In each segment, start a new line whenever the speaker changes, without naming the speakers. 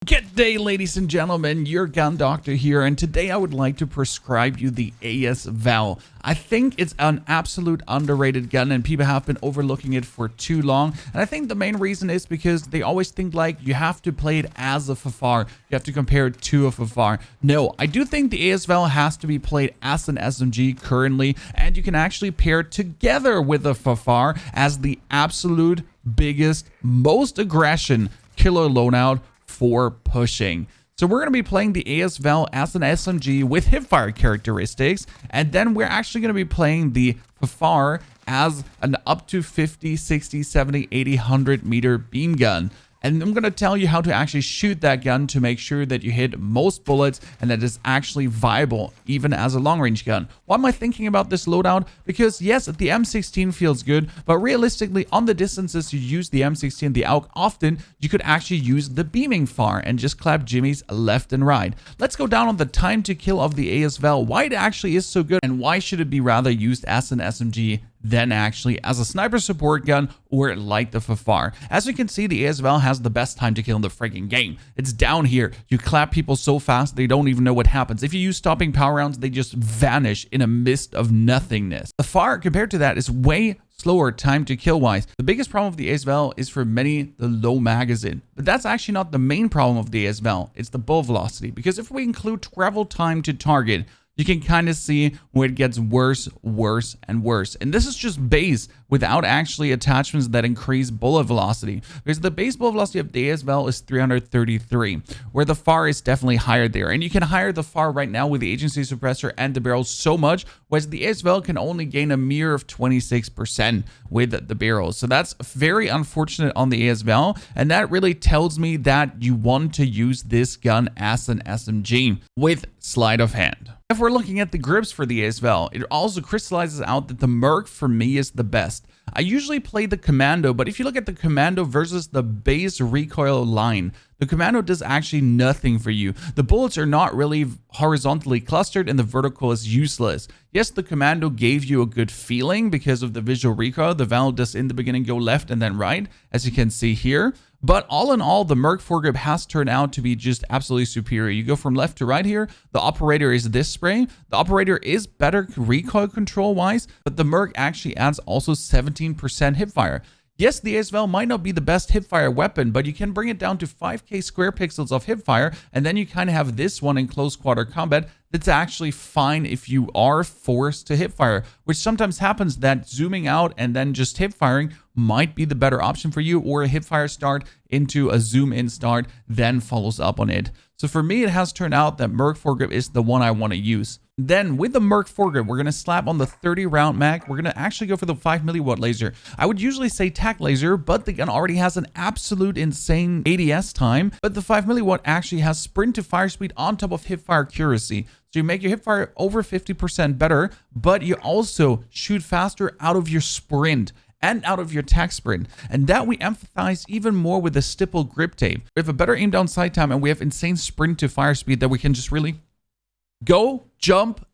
Good day, ladies and gentlemen, your gun doctor here, and today I would like to prescribe you the AS VAL. I think it's an absolute underrated gun and people have been overlooking it for too long, and I think the main reason is because they always think like you have to play it as a FFAR, you have to compare it to a FFAR. No, I do think the AS VAL has to be played as an SMG currently, and you can actually pair it together with a FFAR as the absolute biggest, most aggression killer loadout for pushing. So we're going to be playing the AS VAL as an SMG with hipfire characteristics, and then we're actually going to be playing the FFAR as an up to 50, 60, 70, 80, 100 meter beam gun. And I'm going to tell you how to actually shoot that gun to make sure that you hit most bullets and that it's actually viable, even as a long-range gun. Why am I thinking about this loadout? Because yes, the M16 feels good, but realistically, on the distances you use the M16 and the AUK, often you could actually use the beaming FAR and just clap jimmies left and right. Let's go down on the time to kill of the AS VAL, why it actually is so good, and why should it be rather used as an SMG than actually as a sniper support gun or like the FFAR. As you can see, the AS VAL has the best time to kill in the freaking game. It's down here. You clap people so fast they don't even know what happens. If you use stopping power rounds, they just vanish in a mist of nothingness. The FFAR compared to that is way slower time to kill wise. The biggest problem of the AS VAL is for many the low magazine, but that's actually not the main problem of the AS VAL. It's the bullet velocity, because if we include travel time to target, you can kind of see where it gets worse, worse, and worse. And this is just base without actually attachments that increase bullet velocity. Because the base bullet velocity of the AS VAL is 333, where the FFAR is definitely higher there. And you can higher the FFAR right now with the agency suppressor and the barrels so much, whereas the AS VAL can only gain a mere of 26% with the barrels. So that's very unfortunate on the AS VAL. And that really tells me that you want to use this gun as an SMG with sleight of hand. If we're looking at the grips for the AS VAL, it also crystallizes out that the Merc for me is the best. I usually play the Commando, but if you look at the Commando versus the base recoil line, the Commando does actually nothing for you. The bullets are not really horizontally clustered and the vertical is useless. Yes, the Commando gave you a good feeling because of the visual recoil. The VAL does in the beginning go left and then right, as you can see here. But all in all, the Merc foregrip has turned out to be just absolutely superior. You go from left to right here. The operator is this spray. The operator is better recoil control wise, but the Merc actually adds also 17% hipfire. Yes, the AS VAL might not be the best hipfire weapon, but you can bring it down to 5k square pixels of hipfire, and then you kind of have this one in close quarter combat that's actually fine if you are forced to hipfire, which sometimes happens that zooming out and then just hipfiring might be the better option for you, or a hipfire start into a zoom in start, then follows up on it. So for me, it has turned out that Merc foregrip is the one I want to use. Then with the Merc foregrip, we're going to slap on the 30 round mag. We're going to actually go for the 5 milliwatt laser. I would usually say tac laser, but the gun already has an absolute insane ADS time. But the 5 milliwatt actually has sprint to fire speed on top of hipfire accuracy. So you make your hipfire over 50% better, but you also shoot faster out of your sprint and out of your tac sprint. And that we emphasize even more with the stipple grip tape. We have a better aim down sight time and we have insane sprint to fire speed that we can just really go, jump,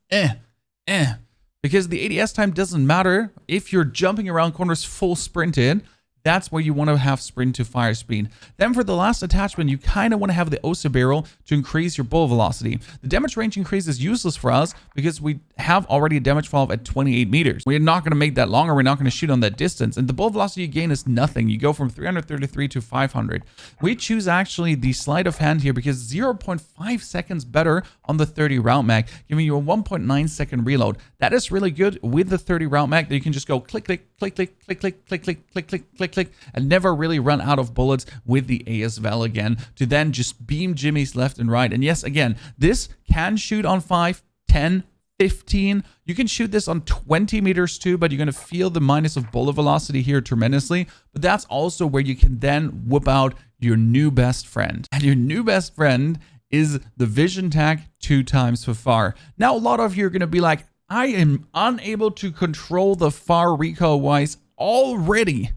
because the ADS time doesn't matter if you're jumping around corners full sprinted. That's where you want to have sprint to fire speed. Then for the last attachment, you kind of want to have the OSA barrel to increase your bullet velocity. The damage range increase is useless for us because we have already a damage fall at 28 meters. We're not going to make that longer. We're not going to shoot on that distance. And the bullet velocity you gain is nothing. You go from 333 to 500. We choose actually the sleight of hand here because 0.5 seconds better on the 30 round mag, giving you a 1.9 second reload. That is really good with the 30 round mag that you can just go click, click, click, click, click, click, click, click, click, click, click, click, and never really run out of bullets with the AS VAL again, to then just beam jimmies left and right. And yes, again, this can shoot on 5, 10, 15. You can shoot this on 20 meters too, but you're going to feel the minus of bullet velocity here tremendously. But that's also where you can then whip out your new best friend. And your new best friend is the Vision Tac 2x FFAR. Now, a lot of you are going to be like, I am unable to control the FFAR recoil wise already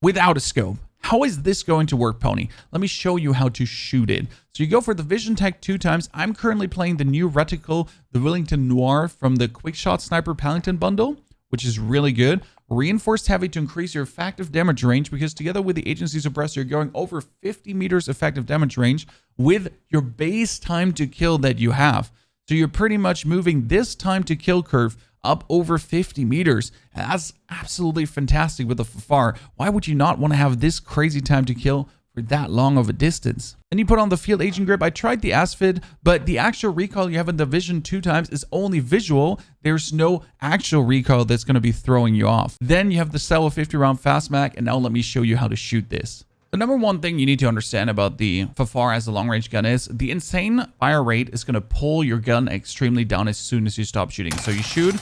without a scope. How is this going to work, Pony? Let me show you how to shoot it. So you go for the Vision Tac 2x. I'm currently playing the new reticle, the Wellington Noir from the Quick Shot Sniper Paddington bundle, which is really good. Reinforced heavy to increase your effective damage range, because together with the agency suppressor, you're going over 50 meters effective damage range with your base time to kill that you have. So you're pretty much moving this time to kill curve up over 50 meters. And that's absolutely fantastic with the FFAR. Why would you not want to have this crazy time to kill for that long of a distance? Then you put on the field agent grip. I tried the ASVID, but the actual recoil you have in the vision 2 times is only visual. There's no actual recoil that's going to be throwing you off. Then you have the Salvo 50 round fast mag, and now let me show you how to shoot this. The number one thing you need to understand about the FFAR as a long-range gun is the insane fire rate is going to pull your gun extremely down as soon as you stop shooting. So you shoot,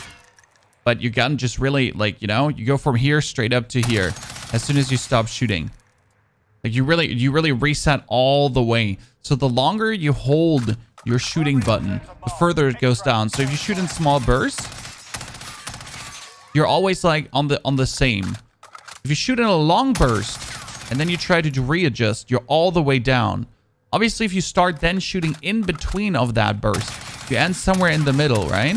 but your gun just really, like, you know, you go from here straight up to here as soon as you stop shooting. Like, you really reset all the way. So the longer you hold your shooting button, the further it goes down. So if you shoot in small bursts, you're always like on the same. If you shoot in a long burst, and then you try to readjust, you're all the way down. Obviously, if you start then shooting in between of that burst, you end somewhere in the middle, right?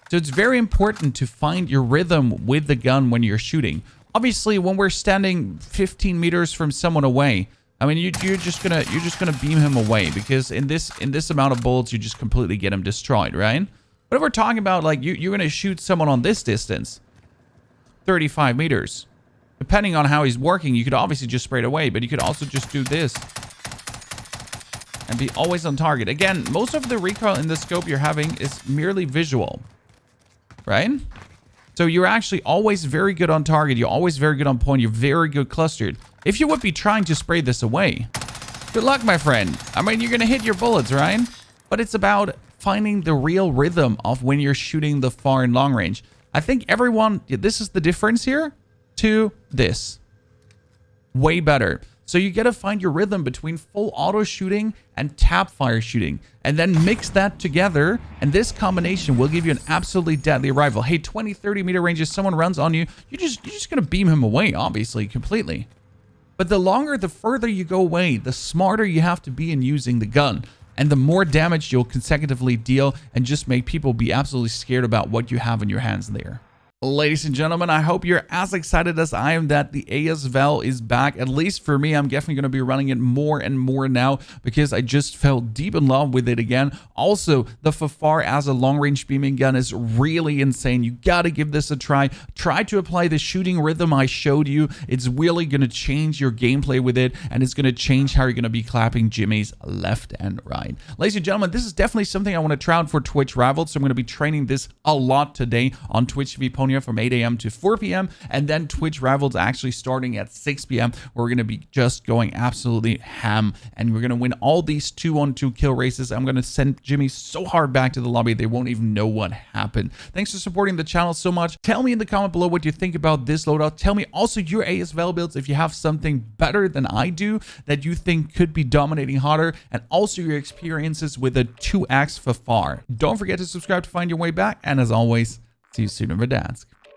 So it's very important to find your rhythm with the gun when you're shooting. Obviously, when we're standing 15 meters from someone away, I mean, you're just gonna beam him away, because in this amount of bullets, you just completely get him destroyed, right? But if we're talking about, like, you're gonna shoot someone on this distance, 35 meters. Depending on how he's working, you could obviously just spray it away, but you could also just do this and be always on target. Again, most of the recoil in the scope you're having is merely visual, right? So you're actually always very good on target. You're always very good on point. You're very good clustered. If you would be trying to spray this away, good luck, my friend. I mean, you're going to hit your bullets, right? But it's about finding the real rhythm of when you're shooting the far and long range. I think everyone, this is the difference here to this. Way better. So you got to find your rhythm between full auto shooting and tap fire shooting, and then mix that together, and this combination will give you an absolutely deadly rifle. Hey, 20-30 meter range, if someone runs on you, you're just gonna beam him away, obviously, completely. But the longer, the further you go away, the smarter you have to be in using the gun, and the more damage you'll consecutively deal, and just make people be absolutely scared about what you have in your hands there. Ladies and gentlemen, I hope you're as excited as I am that the AS VAL is back. At least for me, I'm definitely going to be running it more and more now, because I just fell deep in love with it again. Also, the FFAR as a long-range beaming gun is really insane. You got to give this a try. Try to apply the shooting rhythm I showed you. It's really going to change your gameplay with it, and it's going to change how you're going to be clapping jimmies left and right. Ladies and gentlemen, this is definitely something I want to try out for Twitch Rivals, so I'm going to be training this a lot today on Twitch TV Pony from 8 a.m. to 4 p.m. and then Twitch Rivals actually starting at 6 p.m. where we're going to be just going absolutely ham, and we're going to win all these 2-on-2 kill races. I'm going to send Jimmy so hard back to the lobby they won't even know what happened. Thanks for supporting the channel so much. Tell me in the comment below what you think about this loadout. Tell me also your AS VAL builds, if you have something better than I do that you think could be dominating hotter, and also your experiences with a 2x FFAR. Don't forget to subscribe to find your way back, and as always, see you soon in Verdansk.